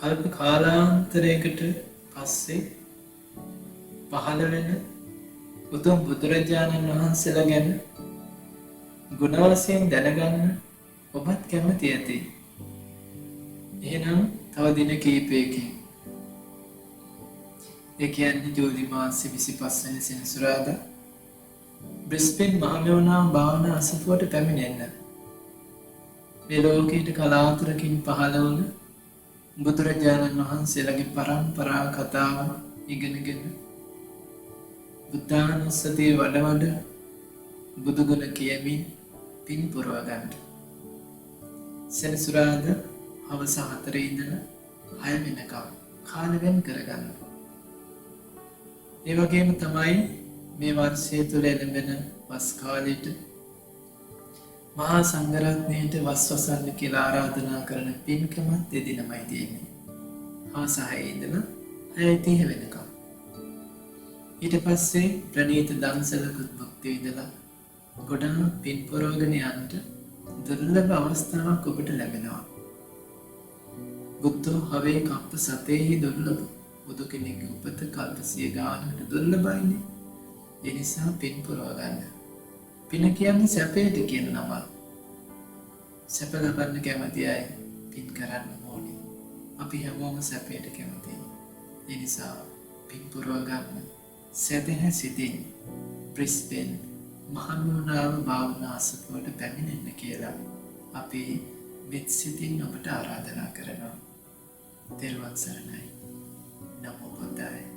කල්ප කාලාන්තරයකට පස්සේ පහළ වෙන උතුම් බුදුරජාණන් වහන්සේලා ගැන ගුණ වශයෙන් දැනගන්න ඔබත් කැමති ඇති. එහෙනම් තව දින කිහිපයකින් ඒ කියන්නේ ජූලි මාසේ 25 වෙනි සෙනසුරාදා බ්‍රිස්බේන් මහමෙවුනා භාවනා අසපුවට පැමිණෙන්න. මේ ලෝකයට කලාතුරකින් පහළ වුණ බුදුරජාණන් වහන්සේලාගේ පරම්පරා කතාව ඉගෙනගෙන බුද්ධානුස්සතිය වඩ බුදුගුණ කියමින් පින් පුරව ගන්න. සෙනසුරාදා හවස 4 ඉඳලා 6 වෙනකම් කාල වෙන් කරගන්න. ඒ වගේම තමයි මේ වර්ෂය තුළ එළඹෙන වස් කාලෙට මහා සංඝරත්නයට වස් වසන්න කියලා ආරාධනා කරන පින්කමත් එදිනමයි තියෙන්නේ. හවස 6 ඉඳලා 6:30 වෙනකම්. ඊට පස්සේ ප්‍රණීත දන්සලකුත් භුක්ති විඳලා ගොඩාක් පින් පුරවගෙන යන්න දුර්ලභ අවස්ථාවක් ඔබට ලැබෙනවා. බුද්ධෝ හවේ කප්ප සතේහි දුර්ලභ. බුදු කෙනෙක්ගේ උපත කල්ප 100 ගානකට දුර්ලභයිනේ. ඒ නිසා පින් පුරව ගන්න. පින කියන්නේ සැපයට කියන නම. සැප ලබන්න කැමති අය පින් කරන්න ඕනේ. අපි හැමෝම සැපයට කැමතියි. ඒ නිසා පින් පුරව ගන්න. සැදැහැ සිතින් බ්‍රිස්බේන් මහමෙවුනාව භාවනා අසපුවට පැමිණෙන්න කියලා අපි මෙත් සිතින් ඔබට ආරාධනා කරනවා. තෙරුවන් සරණයි. නමෝ බුද්දාය.